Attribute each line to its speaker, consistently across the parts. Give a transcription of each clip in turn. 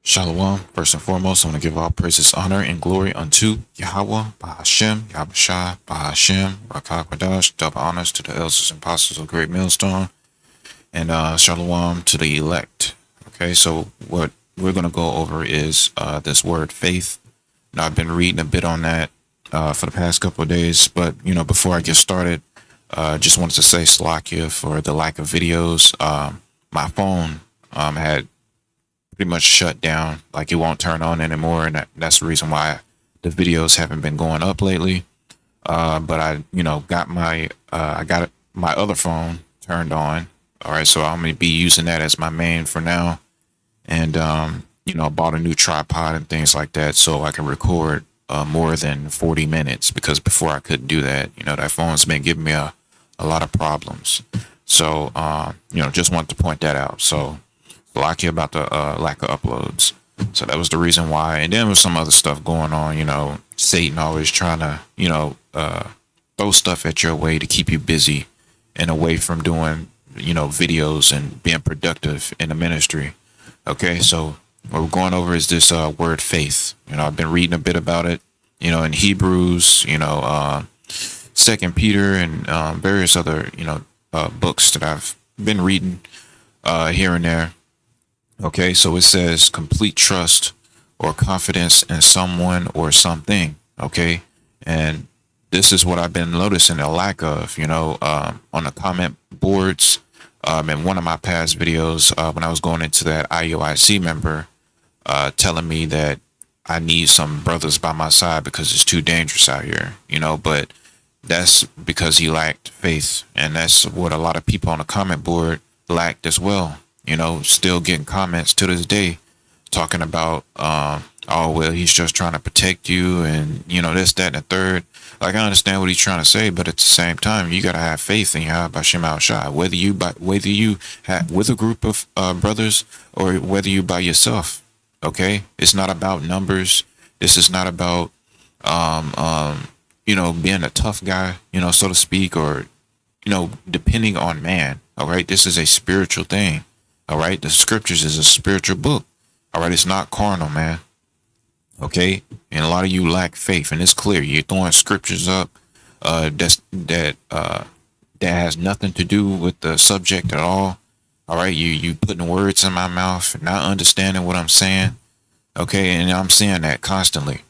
Speaker 1: Shalom. First and foremost, I want to give all praises, honor, and glory unto Yahweh, Bahashem, Yahushua, Bahashem, Rakah Kwadash, double honors to the elders and apostles of Great Millstone, and Shalom to the elect. Okay, so what we're going to go over is this word faith. Now, I've been reading a bit on that for the past couple of days, but, before I get started, just wanted to say Slakia for the lack of videos. My phone had pretty much shut down, like it won't turn on anymore, and that's the reason why the videos haven't been going up lately. But I got my other phone turned on. All right, so I'm gonna be using that as my main for now, and bought a new tripod and things like that so I can record more than 40 minutes, because before I couldn't do that. That phone's been giving me a lot of problems. So just wanted to point that out. So lucky about the lack of uploads. So that was the reason why. And then there was some other stuff going on. Satan always trying to throw stuff at your way to keep you busy and away from doing videos and being productive in the ministry. Okay, so what we're going over is this word faith. I've been reading a bit about it, in Hebrews, Second Peter, and various other books that I've been reading here and there. Okay, so it says complete trust or confidence in someone or something. Okay, and this is what I've been noticing a lack of, on the comment boards. In one of my past videos, when I was going into that IUIC member, telling me that I need some brothers by my side because it's too dangerous out here, but that's because he lacked faith. And that's what a lot of people on the comment board lacked as well. Still getting comments to this day talking about, oh, well, he's just trying to protect you and, this, that, and the third. Like, I understand what he's trying to say, but at the same time, you got to have faith in Yahweh B'Shem Al-Shai, whether you have with a group of brothers or whether you by yourself. Okay. It's not about numbers. This is not about, being a tough guy, so to speak, or, depending on man. All right. This is a spiritual thing. All right. The scriptures is a spiritual book. All right. It's not carnal, man. Okay. And a lot of you lack faith, and it's clear. You're throwing scriptures up that has nothing to do with the subject at all. All right. You putting words in my mouth, not understanding what I'm saying. Okay. And I'm saying that constantly.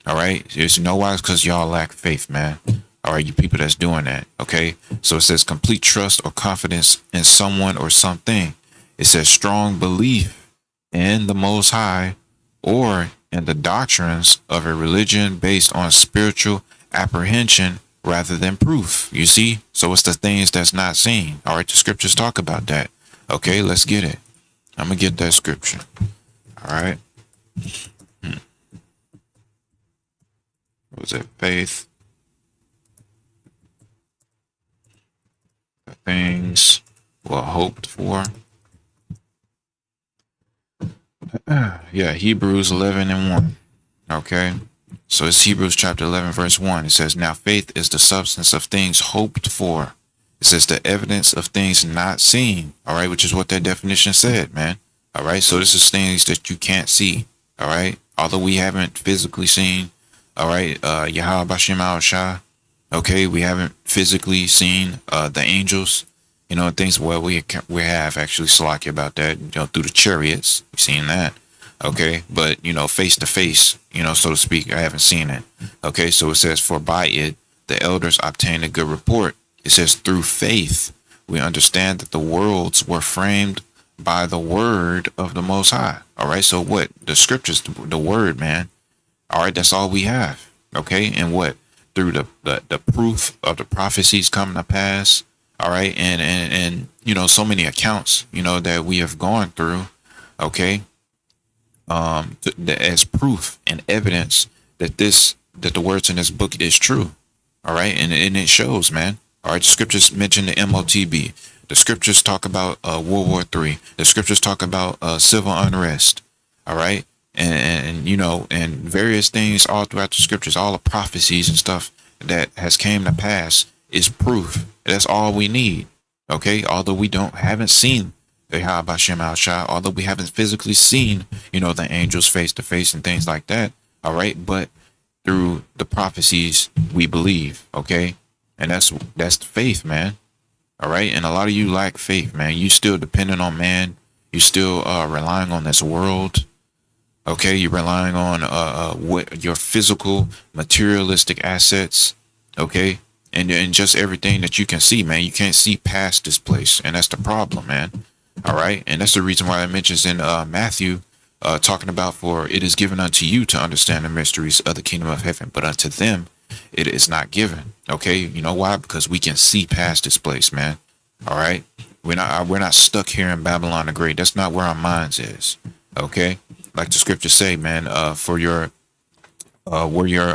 Speaker 1: All right. There's no why, because y'all lack faith, man. All right. You people that's doing that. Okay. So it says complete trust or confidence in someone or something. It says strong belief in the Most High or in the doctrines of a religion based on spiritual apprehension rather than proof. You see? So it's the things that's not seen. All right. The scriptures talk about that. Okay. Let's get it. I'm going to get that scripture. All right. What was it? Faith. The things were hoped for. Yeah, Hebrews 11:1. Okay, so it's Hebrews chapter 11, verse 1. It says, now faith is the substance of things hoped for. It says the evidence of things not seen. All right, which is what that definition said, man. All right, so this is things that you can't see. All right, although we haven't physically seen. All right, Yahweh B'Shem Al-Shai. Okay, we haven't physically seen the angels. Things where we have actually Slakia about that, through the chariots. We've seen that. Okay. But, face to face, so to speak, I haven't seen it. Okay. So it says, for by it, the elders obtained a good report. It says, through faith, we understand that the worlds were framed by the word of the Most High. All right. So what? The scriptures, the word, man. All right. That's all we have. Okay. And what? Through the proof of the prophecies coming to pass. All right. And so many accounts, that we have gone through. Okay. As proof and evidence that the words in this book is true. All right. And it shows, man. All right. The scriptures mention the MOTB. The scriptures talk about World War III. The scriptures talk about civil unrest. All right. And various things all throughout the scriptures, all the prophecies and stuff that has came to pass is proof. That's all we need. Okay. Although we haven't seen the Yahweh Shem Al Shah, although we haven't physically seen, the angels face to face and things like that. All right. But through the prophecies, we believe. Okay. And that's the faith, man. All right. And a lot of you lack faith, man. You still dependent on man. You still relying on this world. Okay. You're relying on what your physical, materialistic assets. Okay. And just everything that you can see, man. You can't see past this place. And that's the problem, man. All right. And that's the reason why it mentions in Matthew, talking about, for it is given unto you to understand the mysteries of the kingdom of heaven, but unto them it is not given. Okay. You know why? Because we can see past this place, man. All right. We're not stuck here in Babylon the Great. That's not where our minds is. Okay. Like the scriptures say, man, for your, where your,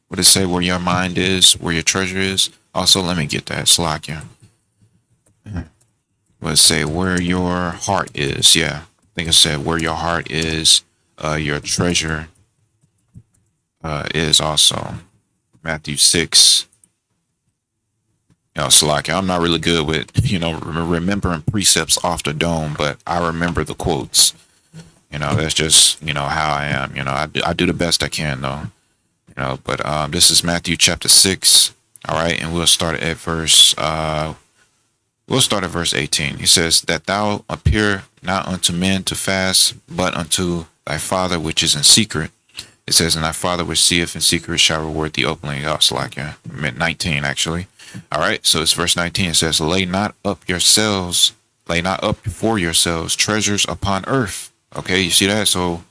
Speaker 1: what does it say? Where your mind is, where your treasure is. Also, let me get that. Slack, let's say where your heart is. Yeah, I think it said where your heart is, your treasure is also. Matthew 6. Slack. I'm not really good with, remembering precepts off the dome, but I remember the quotes. That's just, how I am. I do the best I can, though. But this is Matthew chapter 6. All right, and we'll start at verse 18. He says, that thou appear not unto men to fast, but unto thy Father which is in secret. It says, and thy Father which seeth in secret shall reward thee openly. Oh, it's like 19 actually. All right, so it's verse 19. It says, lay not up for yourselves treasures upon earth. Okay, you see that? So,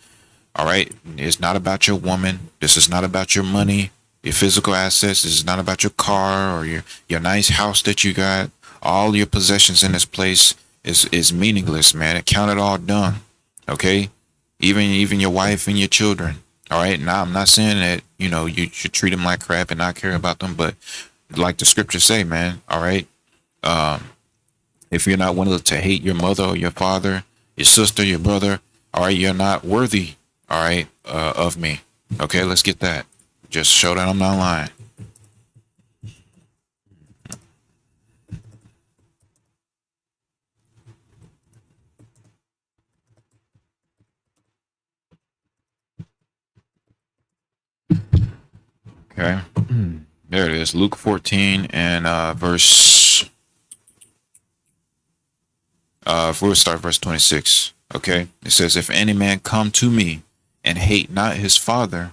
Speaker 1: all right, it's not about your woman. This is not about your money, your physical assets. This is not about your car or your nice house that you got. All your possessions in this place is meaningless, man. Count it all done. Okay, even your wife and your children. All right. Now I'm not saying that you should treat them like crap and not care about them, but like the scriptures say, man. All right. If you're not willing to hate your mother or your father, your sister, your brother, all right, you're not worthy. All right, of me. Okay, let's get that. Just show that I'm not lying. Okay. There it is. Luke 14 and we'll start verse 26. Okay. It says, if any man come to me and hate not his father.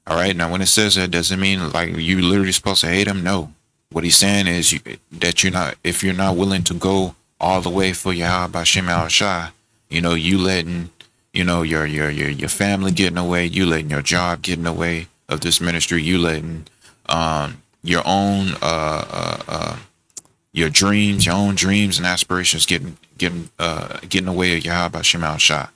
Speaker 1: All right. Now, when it says that, doesn't mean like you literally supposed to hate him. No. What he's saying is if you're not willing to go all the way for Yahweh Shem Al Shah, you letting, your family getting away, you letting your job getting away of this ministry, you letting, your own, your own dreams and aspirations getting away of Yahweh Shem Al Shah.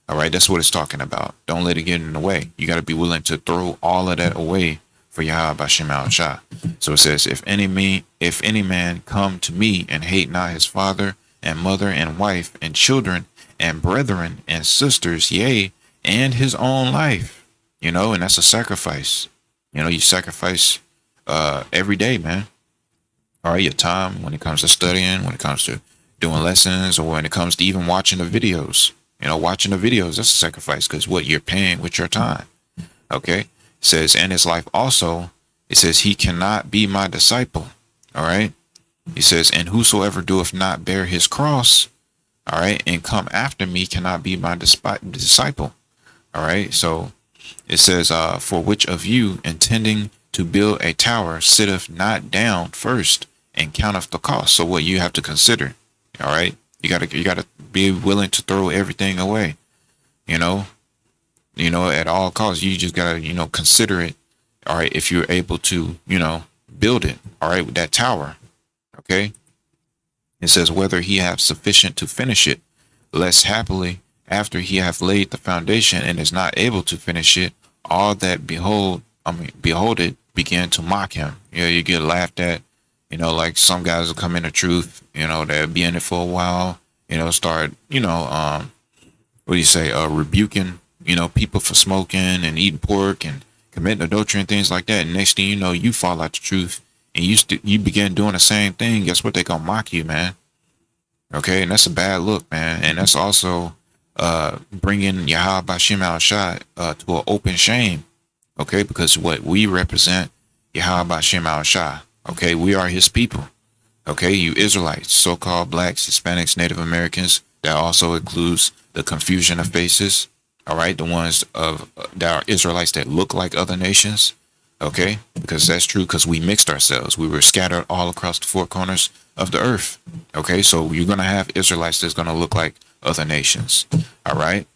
Speaker 1: All right, that's what it's talking about. Don't let it get in the way. You got to be willing to throw all of that away for Yahweh Shem Al Shah. So it says, if any man come to me and hate not his father and mother and wife and children and brethren and sisters, yea, and his own life, and that's a sacrifice. You sacrifice every day, man. All right, your time when it comes to studying, when it comes to doing lessons, or when it comes to even watching the videos. Watching the videos, that's a sacrifice because what you're paying with your time. Okay. It says, and his life also, it says, he cannot be my disciple. All right. He says, and whosoever doeth not bear his cross, all right, and come after me cannot be my disciple. All right. So it says, for which of you intending to build a tower sitteth not down first and counteth the cost? So what you have to consider. All right. You gotta be willing to throw everything away, at all costs. You just gotta, consider it. All right. If you're able to, build it. All right. With that tower. Okay. It says, whether he have sufficient to finish it, less happily after he hath laid the foundation and is not able to finish it, all that behold it began to mock him. You get laughed at. Like some guys will come into truth, they'll be in it for a while, start, what do you say, rebuking, people for smoking and eating pork and committing adultery and things like that. And next thing you know, you fall out the truth and you begin doing the same thing. Guess what? They gonna mock you, man. Okay, and that's a bad look, man. And that's also bringing Yahweh Bashim Al Shai to an open shame. Okay, because what we represent, Yahweh Bashim Al Shai. Okay, we are His people. Okay, you Israelites, so-called blacks, Hispanics, Native Americans. That also includes the confusion of faces. All right, the ones of that are Israelites that look like other nations. Okay, because that's true. Because we mixed ourselves. We were scattered all across the four corners of the earth. Okay, so you're gonna have Israelites that's gonna look like other nations. All right,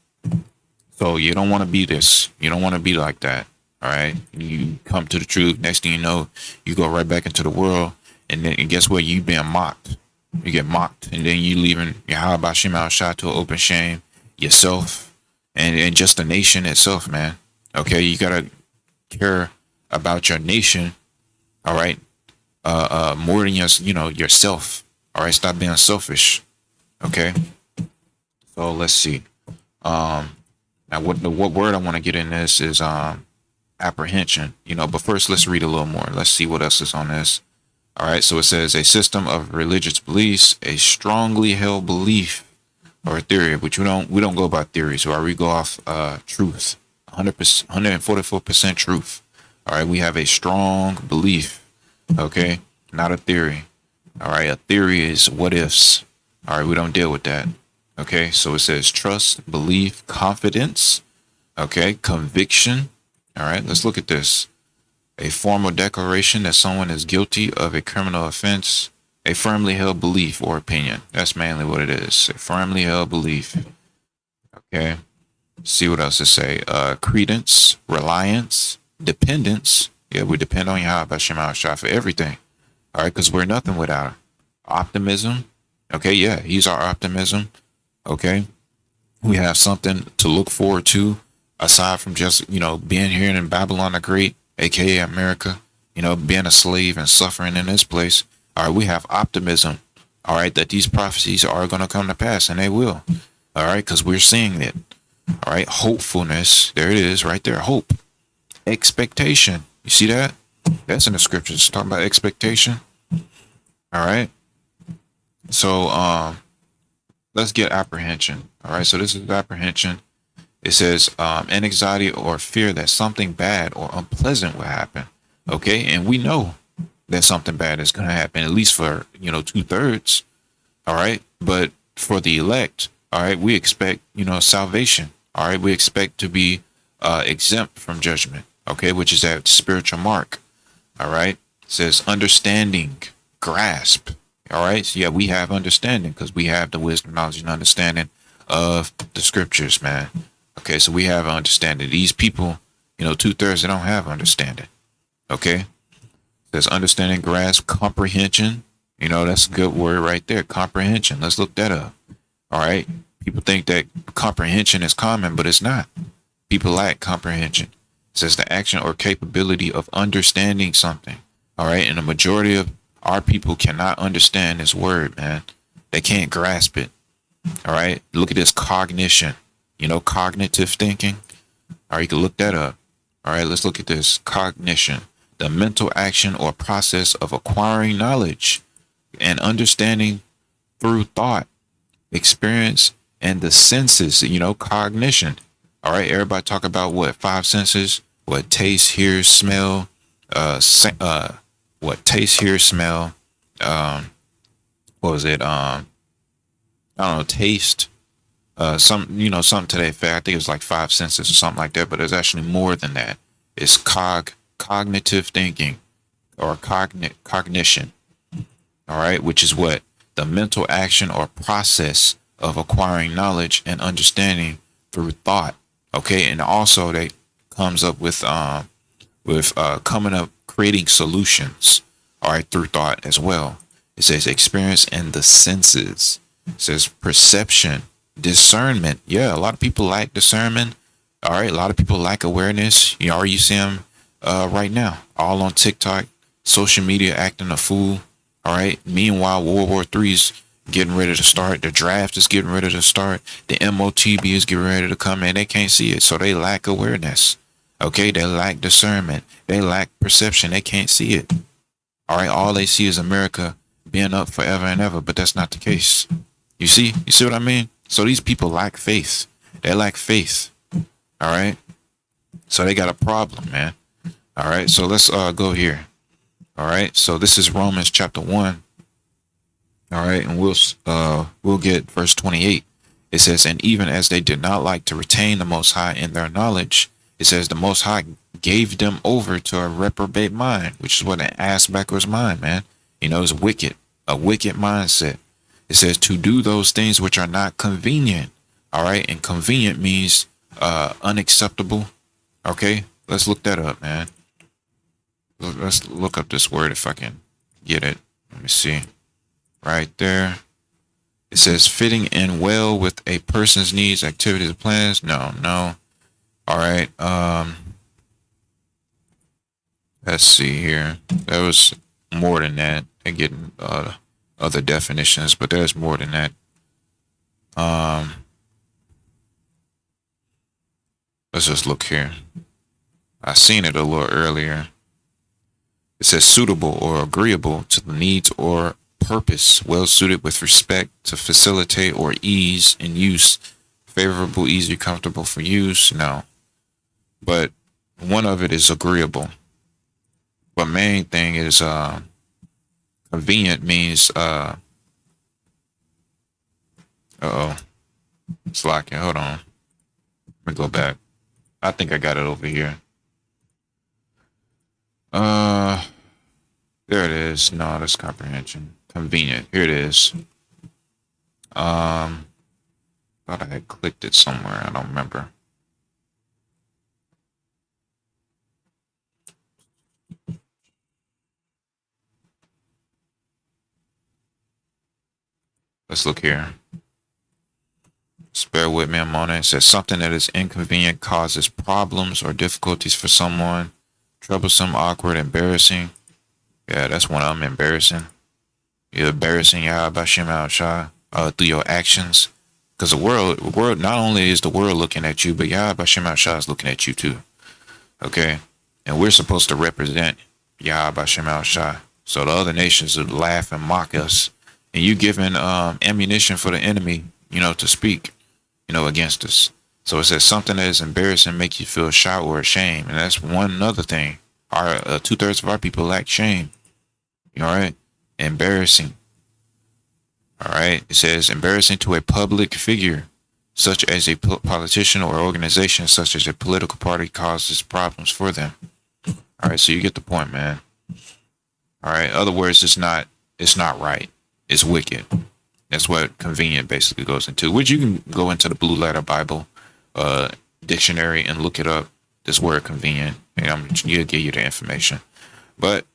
Speaker 1: so you don't want to be this. You don't want to be like that. All right. You come to the truth. Next thing you know, you go right back into the world. And guess what? You being mocked. You get mocked. And then you leaving Yahweh Bashim Al Shah to an open shame yourself and just the nation itself, man. Okay. You got to care about your nation. All right. More than yourself. All right. Stop being selfish. Okay. So let's see. Now what word I want to get in this is apprehension. But first let's read a little more. Let's see what else is on this. All right, so it says a system of religious beliefs, a strongly held belief or a theory, which we don't go by theories, or we go off truth, 100%, 144% truth. All right, we have a strong belief. Okay, not a theory. All right, a theory is what ifs. All right, we don't deal with that. Okay, so it says trust, belief, confidence. Okay, conviction. All right, let's look at this. A formal declaration that someone is guilty of a criminal offense, a firmly held belief or opinion. That's mainly what it is. A firmly held belief. Okay. See what else to say. Credence, reliance, dependence. Yeah, we depend on Yahweh Shema Shah for everything. All right, because we're nothing without him. Optimism. Okay, yeah, he's our optimism. Okay. We have something to look forward to aside from just, being here in Babylon the Great, aka America, being a slave and suffering in this place. All right, we have optimism. All right, that these prophecies are going to come to pass, and they will. All right, because we're seeing it. All right, hopefulness. There it is, right there. Hope, expectation. You see that? That's in the scriptures. Talking about expectation. All right. So, let's get apprehension. All right, so this is apprehension. It says anxiety or fear that something bad or unpleasant will happen. Okay, and we know that something bad is going to happen, at least for 2/3. All right, but for the elect, all right, we expect salvation. All right, we expect to be exempt from judgment. Okay, which is that spiritual mark. All right, it says understanding, grasp. All right, so yeah, we have understanding because we have the wisdom, knowledge, and understanding of the scriptures, man. Okay, so we have understanding. These people, 2/3, they don't have understanding. Okay, there's understanding, grasp, comprehension. That's a good word right there. Comprehension. Let's look that up. All right. People think that comprehension is common, but it's not. People lack comprehension. It says the action or capability of understanding something. All right, and the majority of our people cannot understand this word, man. They can't grasp it. All right. Look at this cognition. Cognitive thinking. All right, you can look that up. All right, let's look at this. Cognition, the mental action or process of acquiring knowledge and understanding through thought, experience, and the senses, cognition. All right, everybody talk about what? 5 senses? What? Taste, hear, smell, what? Taste, hear, smell, what was it? I don't know, taste, something to that effect. I think it was like 5 senses or something like that, but there's actually more than that. It's cognitive thinking or cognition. All right, which is what? The mental action or process of acquiring knowledge and understanding through thought. Okay, and also they comes up with coming up creating solutions. All right, through thought as well. It says experience and the senses. It says perception, discernment. Yeah, a lot of people lack discernment. All right, a lot of people lack awareness. You see them right now, all on TikTok, social media, acting a fool. All right. Meanwhile, World War III is getting ready to start. The draft is getting ready to start. The MOTB is getting ready to come in. They can't see it, so they lack awareness. Okay, they lack discernment. They lack perception. They can't see it. All right, all they see is America being up forever and ever, but that's not the case. You see what I mean? So these people lack faith. They lack faith. All right. So they got a problem, man. All right. So let's go here. All right. So this is Romans chapter 1. All right, and we'll get verse 28. It says, and even as they did not like to retain the Most High in their knowledge, it says the Most High gave them over to a reprobate mind, which is what an ass backwards mind, man. You know, it's wicked, a wicked mindset. It says to do those things which are not convenient. All right, and convenient means unacceptable. Okay, let's look that up, man. Let's look up this word if I can get it. Let me see. Right there. It says fitting in well with a person's needs, activities, and plans. No. All right. Let's see here. There was more than that. I get other definitions, but there's more than that. Let's just look here. I seen it a little earlier. It says suitable or agreeable to the needs or purpose, well suited with respect to facilitate or ease in use, favorable, easy, comfortable for use. No, but one of it is agreeable. But main thing is convenient means it's locking. Hold on, let me go back. I think I got it over here. There it is. No, that's comprehension. Convenient. Here it is. Thought I had clicked it somewhere. I don't remember. Let's look here. Just bear with me a moment. It says something that is inconvenient causes problems or difficulties for someone. Troublesome, awkward, embarrassing. Yeah, that's one of them. Embarrassing. You're embarrassing Yahweh Shem Shah through your actions. Because the world, not only is the world looking at you, but Yahweh Shem Shah is looking at you too. Okay? And we're supposed to represent Yahweh Shem Shah. So the other nations would laugh and mock us. And you giving ammunition for the enemy, to speak, against us. So it says something that is embarrassing make you feel shy or ashamed. And that's one other thing. Our 2/3 of our people lack shame. All right? Embarrassing. All right? It says embarrassing to a public figure, such as a politician or organization, such as a political party, causes problems for them. All right? So you get the point, man. All right? Other words, it's not right. It's wicked. That's what convenient basically goes into, which you can go into the Blue Letter Bible dictionary and look it up. This word convenient, and you'll give you the information. But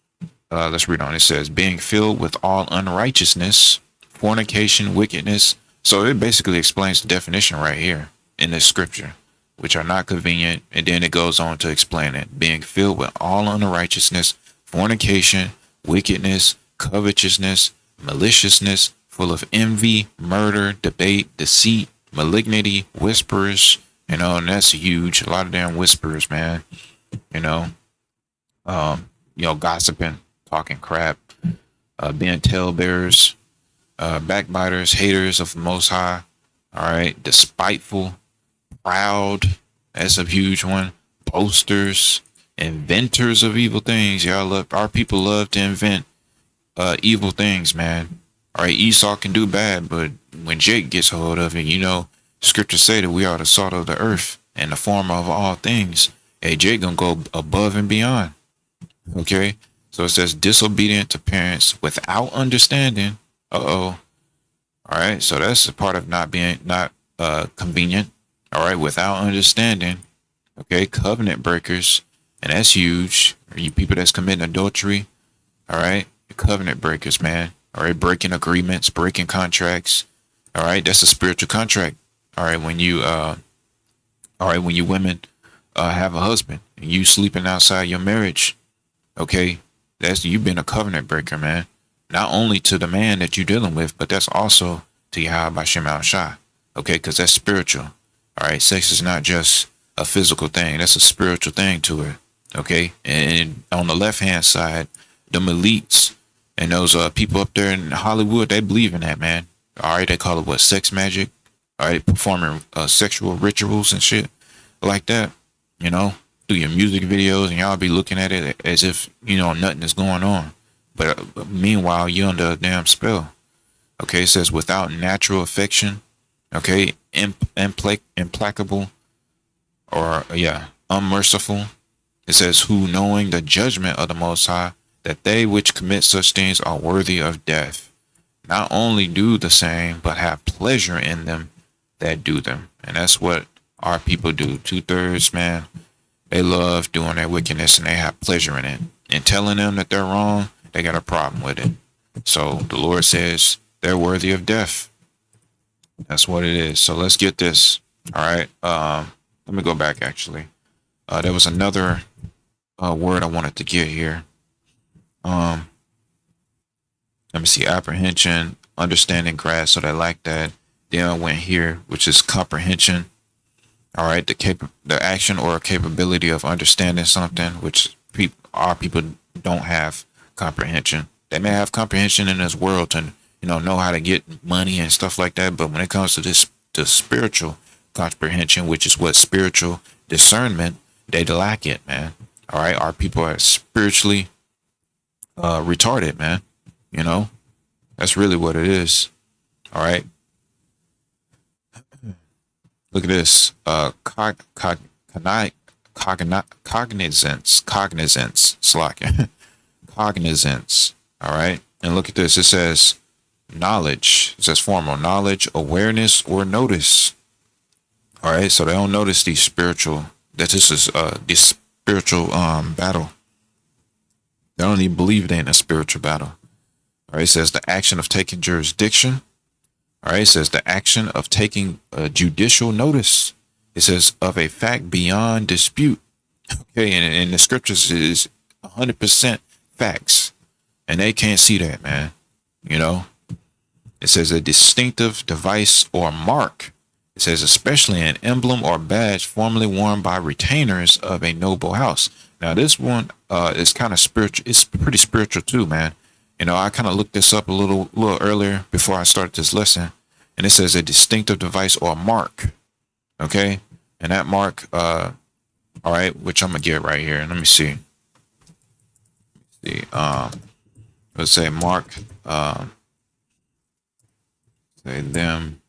Speaker 1: let's read on. It says, being filled with all unrighteousness, fornication, wickedness. So it basically explains the definition right here in this scripture, which are not convenient. And then it goes on to explain it. Being filled with all unrighteousness, fornication, wickedness, covetousness, maliciousness, full of envy, murder, debate, deceit, malignity, whisperers, and that's huge. A lot of damn whisperers, man. Gossiping, talking crap, being talebearers, backbiters, haters of the Most High. All right, despiteful, proud. That's a huge one. Boasters, inventors of evil things. Our people love to invent evil things, man. All right, Esau can do bad, but when Jake gets a hold of it, scriptures say that we are the salt of the earth and the former of all things. Hey, Jake gonna go above and beyond. Okay, so it says disobedient to parents without understanding. All right, so that's a part of not convenient. All right, without understanding. Okay, covenant breakers, and that's huge. You people that's committing adultery. All right, covenant breakers, man. All right, breaking agreements, breaking contracts. All right, that's a spiritual contract. All right, when you women have a husband and you sleeping outside your marriage, okay, you've been a covenant breaker, man. Not only to the man that you're dealing with, but that's also to Yahweh Shem Shah. Okay, because that's spiritual. All right, sex is not just a physical thing. That's a spiritual thing to it. Okay, and on the left hand side, the elites and those people up there in Hollywood, they believe in that, man. All right, they call it what, sex magic. All right, performing sexual rituals and shit like that. You know, through your music videos, and y'all be looking at it as if nothing is going on. But meanwhile, you under a damn spell. Okay, it says without natural affection. Okay, implacable, or yeah, unmerciful. It says, who knowing the judgment of the Most High, that they which commit such things are worthy of death, not only do the same, but have pleasure in them that do them. And that's what our people do. 2/3, man, they love doing their wickedness and they have pleasure in it. And telling them that they're wrong, they got a problem with it. So the Lord says they're worthy of death. That's what it is. So let's get this. All right. Let me go back actually. There was another word I wanted to get here. Let me see. Apprehension, understanding, grasp. So they like that. Then I went here, which is comprehension. All right, the action or capability of understanding something, which our people don't have comprehension. They may have comprehension in this world to know how to get money and stuff like that, but when it comes to the spiritual comprehension, which is what spiritual discernment, they lack it, man. All right, our people are spiritually retarded, man. That's really what it is. All right. Look at this. Cognizance. Slacking. Cognizance. All right. And look at this. It says knowledge. It says formal knowledge, awareness, or notice. All right. So they don't notice these spiritual. That this is this spiritual battle. They don't even believe they're in a spiritual battle. All right. It says the action of taking jurisdiction. All right, it says the action of taking judicial notice. It says of a fact beyond dispute. Okay, and the scriptures is 100% facts, and they can't see that, man. It says a distinctive device or mark. It says especially an emblem or badge formerly worn by retainers of a noble house. Now this one is kind of spiritual. It's pretty spiritual too, man. I kind of looked this up a little earlier before I started this lesson, and it says a distinctive device or mark. Okay, and that mark, all right, which I'm gonna get right here. Let me see. Let's say mark. Say them.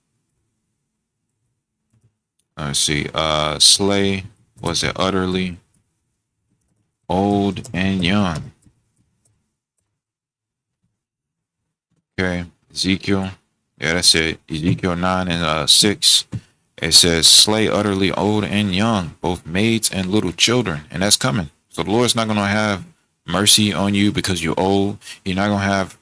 Speaker 1: Let's see. Slay. Was it utterly old and young? Okay, Ezekiel. Yeah, that's it. Ezekiel 9 and 6. It says, slay utterly old and young, both maids and little children. And that's coming. So the Lord's not going to have mercy on you because you're old. He's not going to have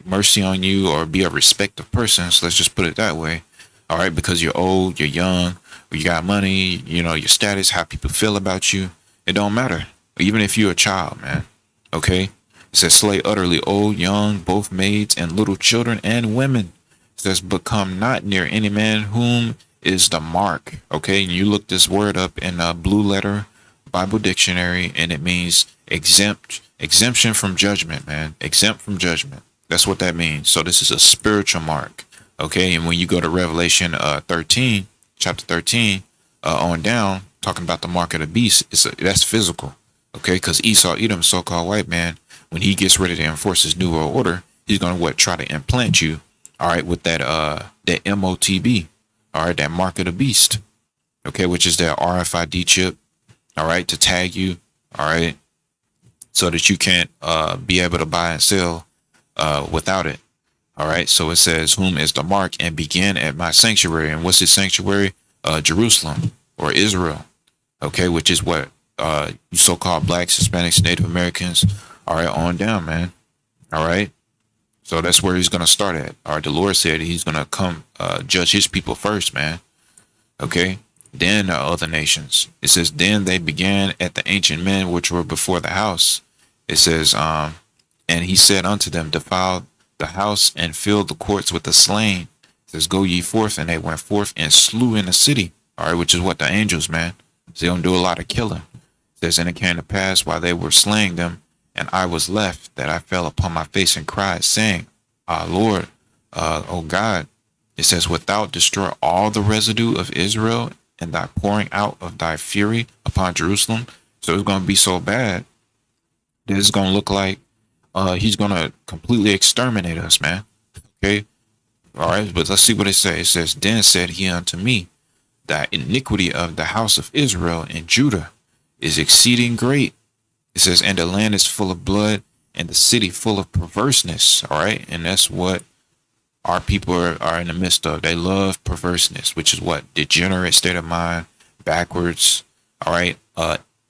Speaker 1: mercy on you or be a respective person. So let's just put it that way. All right, because you're old, you're young, you got money, your status, how people feel about you. It don't matter. Even if you're a child, man. Okay? It says, slay utterly old, young, both maids and little children and women. It says, but come not near any man whom is the mark. Okay, and you look this word up in a Blue Letter Bible Dictionary, and it means exemption from judgment, man. Exempt from judgment. That's what that means. So this is a spiritual mark. Okay, and when you go to Revelation 13, chapter 13, on down, talking about the mark of the beast, that's physical. Okay, because Esau, Edom, so-called white man, when he gets ready to enforce his new world order, he's gonna try to implant you, all right, with that MOTB, all right, that mark of the beast, okay, which is that RFID chip, all right, to tag you, all right, so that you can't be able to buy and sell without it, all right. So it says, whom is the mark, and begin at my sanctuary. And what's his sanctuary? Jerusalem or Israel, okay, which is what you so-called blacks, Hispanics, Native Americans. All right, on down, man. All right. So that's where he's going to start at. All right. The Lord said he's going to come judge his people first, man. Okay. Then other nations. It says, then they began at the ancient men which were before the house. It says, and he said unto them, defile the house and fill the courts with the slain. It says, go ye forth. And they went forth and slew in the city. All right. Which is what the angels, man. So they don't do a lot of killing. It says, and it came to pass while they were slaying them, and I was left, that I fell upon my face and cried, saying, Lord, oh God, it says, without destroy all the residue of Israel and thy pouring out of thy fury upon Jerusalem. So it's going to be so bad that it's going to look like he's going to completely exterminate us, man. Okay. All right. But let's see what it says. It says, then said he unto me, that iniquity of the house of Israel and Judah is exceeding great. It says, and the land is full of blood and the city full of perverseness. All right. And that's what our people are in the midst of. They love perverseness, which is what? Degenerate state of mind, backwards. All right.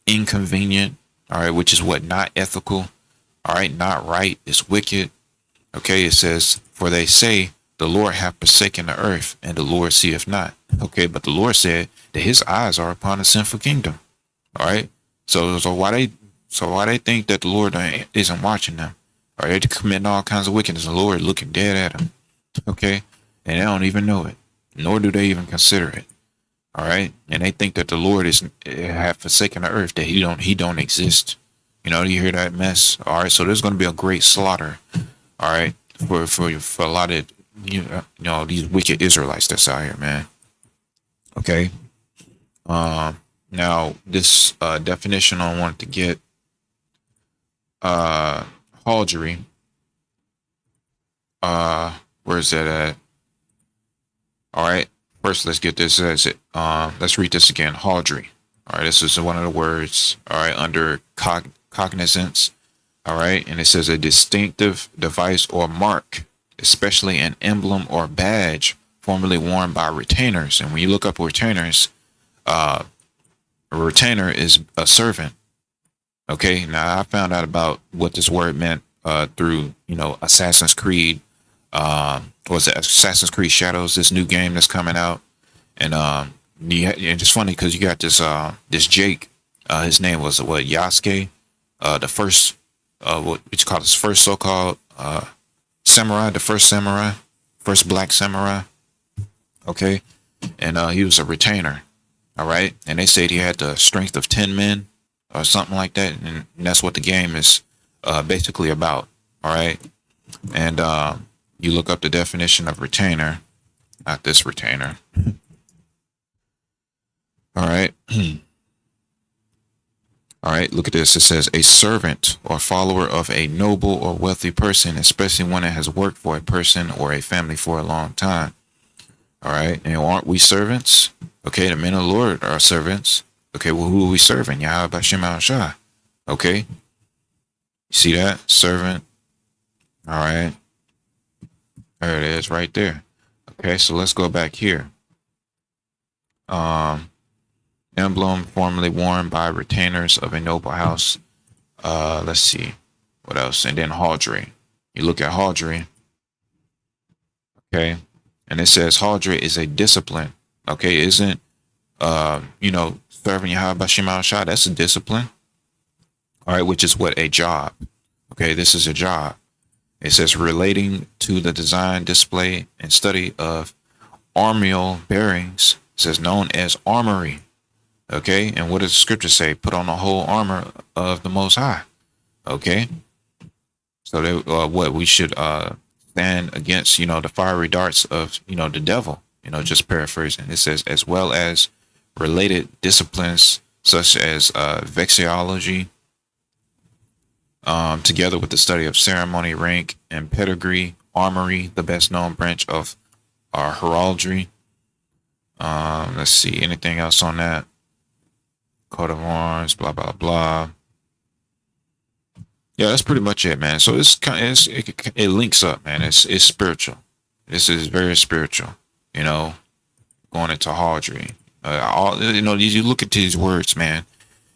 Speaker 1: Inconvenient. All right. Which is what? Not ethical. All right. Not right. It's wicked. Okay. It says, for they say, the Lord hath forsaken the earth, and the Lord seeth not. Okay, but the Lord said that his eyes are upon the sinful kingdom. All right. So why they think that the Lord isn't watching them? All right, they committing all kinds of wickedness. The Lord looking dead at them. Okay. And they don't even know it, nor do they even consider it. All right. And they think that the Lord have forsaken the earth, that he don't exist. You know, you hear that mess? All right. So there's going to be a great slaughter. All right. For a lot of, you know, these wicked Israelites that's out here, man. Okay. Now this definition I wanted to get, Halgery. Where is that at? All right. First, let's get this. Let's read this again. Halgery. All right. This is one of the words. All right. Under cognizance. All right. And it says a distinctive device or mark, especially an emblem or badge formerly worn by retainers. And when you look up retainers, a retainer is a servant. Okay. Now I found out about what this word meant through, you know, Assassin's Creed. Was it Assassin's Creed Shadows, this new game that's coming out? And and it's funny because you got this Jake. His name was what, Yasuke, the first what you call his first so-called samurai, the first samurai, first black samurai. Okay. And he was a retainer. All right. And they said he had the strength of 10 men or something like that. And that's what the game is basically about. All right. And you look up the definition of retainer, not this retainer. All right. All right, look at this. It says a servant or follower of a noble or wealthy person, especially one that has worked for a person or a family for a long time. All right, and aren't we servants? Okay, the men of the Lord are servants. Okay, well, who are we serving? Yahweh B'Shem Al-Shah. Okay, you see that? Servant. All right, there it is right there. Okay, so let's go back here. Emblem formerly worn by retainers of a noble house. Let's see what else. And then Halgery. You look at Halgery. Okay. And it says Halgery is a discipline. Okay. Isn't, you know, serving Yahweh B'Shem Al-Shah, that's a discipline. All right. Which is what? A job. Okay. This is a job. It says relating to the design, display, and study of armorial bearings. It says known as armory. Okay, and what does the scripture say? Put on the whole armor of the Most High. Okay, so that, what we should stand against, you know, the fiery darts of, you know, the devil. You know, just paraphrasing. It says as well as related disciplines such as vexillology, together with the study of ceremony, rank, and pedigree, armory, the best known branch of heraldry. Let's see, anything else on that? Coat of arms, blah blah blah. Yeah, that's pretty much it, man. So it's kind of, it links up, man. It's spiritual. This is very spiritual. You know, going into Halgery. All, you know, you look at these words, man,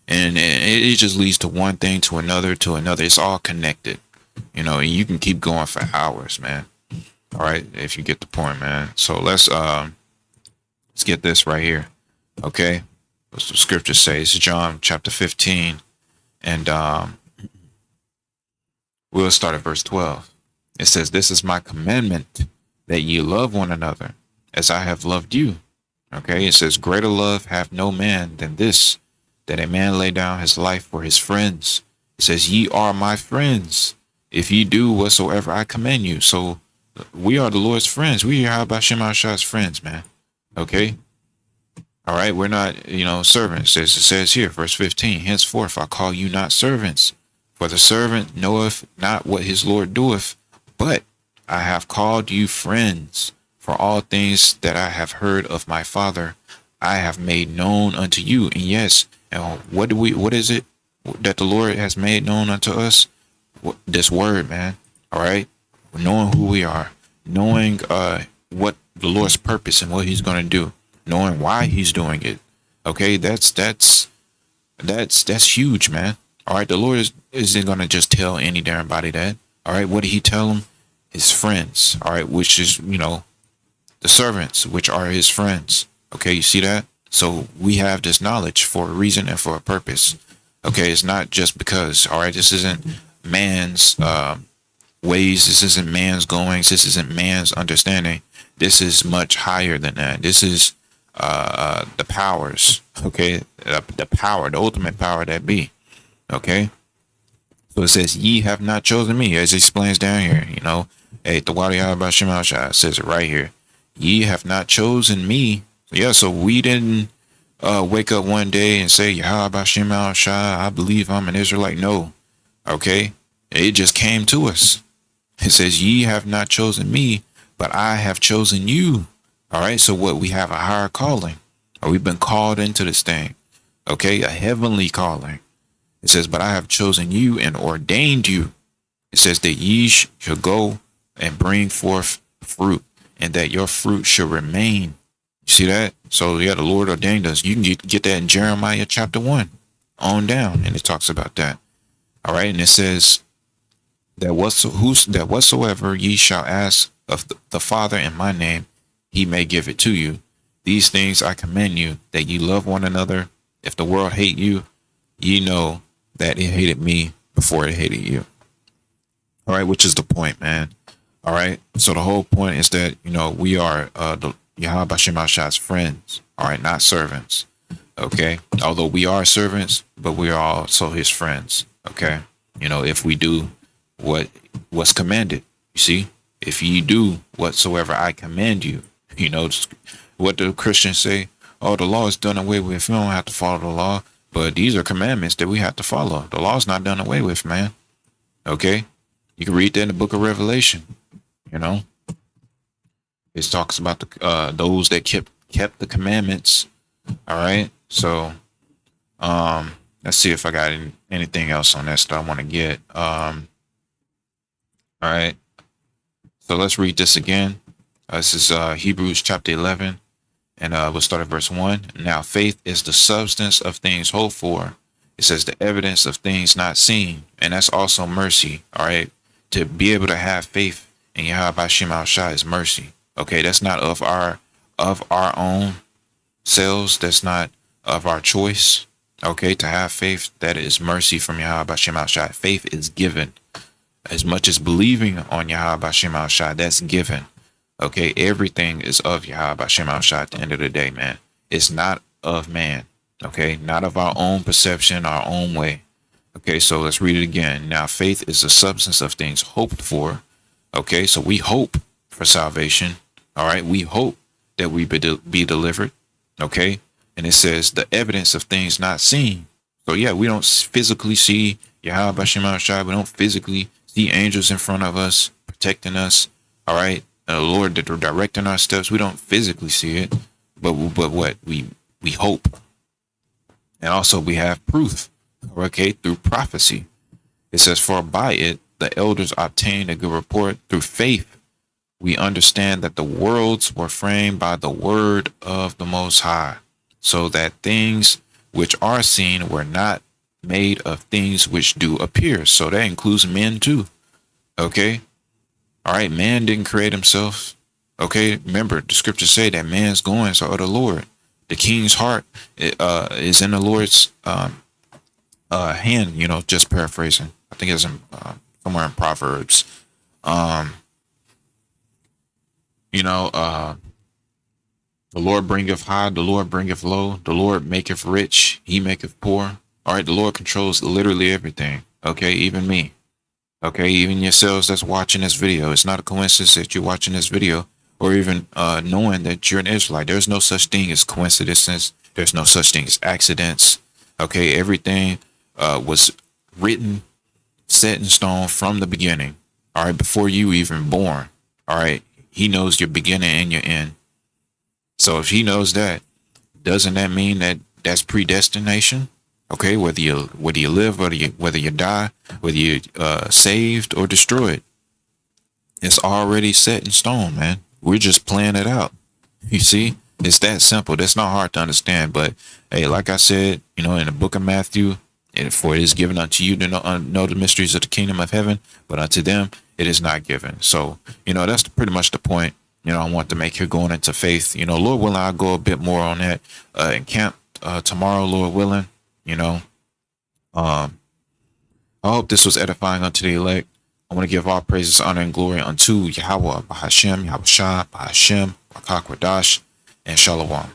Speaker 1: and it just leads to one thing to another to another. It's all connected. You know, and you can keep going for hours, man. All right, if you get the point, man. So let's get this right here. Okay. What's the scripture says? John chapter 15. And we'll start at verse 12. It says, this is my commandment, that ye love one another as I have loved you. Okay. It says, greater love hath no man than this, that a man lay down his life for his friends. It says, ye are my friends if ye do whatsoever I command you. So We are the Lord's friends. We are Hashem Shai's friends, man. Okay. All right. We're not, servants. As it says here, verse 15. Henceforth I call you not servants, for the servant knoweth not what his Lord doeth, but I have called you friends. For all things that I have heard of my Father, I have made known unto you. And yes, and what is it that the Lord has made known unto us? This word, man. All right. Knowing who we are, knowing what the Lord's purpose and what he's going to do, knowing why he's doing it. Okay. That's huge, man. All right. The Lord isn't going to just tell any damn body that. All right. What did he tell them? His friends. All right. Which is, the servants, which are his friends. Okay, you see that? So we have this knowledge for a reason and for a purpose. Okay, it's not just because. All right, this isn't man's ways. This isn't man's goings. This isn't man's understanding. This is much higher than that. This is the powers. Okay, the power, the ultimate power that be. Okay, so it says, "Ye have not chosen me," as it explains down here. Hey, the Wadi Shai says it right here. Ye have not chosen me. Yeah, so we didn't wake up one day and say, Yahweh Shema Shai, I believe I'm an Israelite. No. Okay. It just came to us. It says, ye have not chosen me, but I have chosen you. All right. So what? We have a higher calling. Or we've been called into this thing. Okay. A heavenly calling. It says, but I have chosen you and ordained you. It says that ye shall go and bring forth fruit, and that your fruit should remain. You see that? So yeah, the Lord ordained us. You can get that in Jeremiah chapter 1 on down, and it talks about that. All right, and it says that whatsoever ye shall ask of the Father in my name, he may give it to you. These things I command you, that ye love one another. If the world hate you, ye know that it hated me before it hated you. All right, which is the point, man. All right. So the whole point is that, we are the Yahweh Shema Shai's friends. All right. Not servants. Okay. Although we are servants, but we are also his friends. Okay. If we do what's commanded, you see, if ye do whatsoever I command you, what do Christians say? Oh, the law is done away with. We don't have to follow the law. But these are commandments that we have to follow. The law is not done away with, man. Okay. You can read that in the book of Revelation. It talks about those that kept the commandments. All right. So, let's see if I got anything else on that stuff I want to get. All right. So let's read this again. This is Hebrews chapter 11, and we'll start at verse 1. Now, faith is the substance of things hoped for. It says the evidence of things not seen, and that's also mercy. All right. To be able to have faith in Yahweh Shema Shai is mercy. Okay, that's not of our own selves. That's not of our choice. Okay, to have faith, that is mercy from Yahweh Shema Shai. Faith is given. As much as believing on Yahweh Shema Shai, that's given. Okay, everything is of Yahweh Shema Shai at the end of the day, man. It's not of man. Okay, not of our own perception, our own way. Okay, so let's read it again. Now, faith is the substance of things hoped for. Okay, so we hope for salvation. All right, we hope that we be delivered. Okay, and it says the evidence of things not seen. So yeah, we don't physically see Yahweh Shema Shai. We don't physically see angels in front of us protecting us. All right, the Lord that are directing our steps. We don't physically see it, but what we hope, and also we have proof. Okay, through prophecy. It says, for by it the elders obtained a good report. Through faith we understand that the worlds were framed by the word of the Most High, so that things which are seen were not made of things which do appear. So that includes men too. Okay. All right. Man didn't create himself. Okay. Remember, the scriptures say that man's goings are of the Lord. The king's heart is in the Lord's hand, just paraphrasing. I think it's in somewhere in Proverbs. The Lord bringeth high, the Lord bringeth low, the Lord maketh rich, he maketh poor. All right, the Lord controls literally everything. Okay, even me. Okay, even yourselves that's watching this video, it's not a coincidence that you're watching this video, or even knowing that you're an Israelite. There's no such thing as coincidences. There's no such thing as accidents. Okay, everything was written, set in stone from the beginning. All right, before you even born. All right, he knows your beginning and your end. So if he knows that, doesn't that mean that that's predestination? Okay, whether you live, whether you die, whether you saved or destroyed, it's already set in stone, man. We're just playing it out. You see, it's that simple. That's not hard to understand. But hey, like I said, in the book of Matthew, and for it is given unto you to know the mysteries of the kingdom of heaven, but unto them it is not given. So, that's pretty much the point. I want to make here going into faith. Lord willing, I'll go a bit more on that in camp tomorrow, Lord willing. Um, I hope this was edifying unto the elect. I want to give all praises, honor, and glory unto Yahweh, Bahashem, Yahushua, Bahashem, Rakakwadash, and Shalom.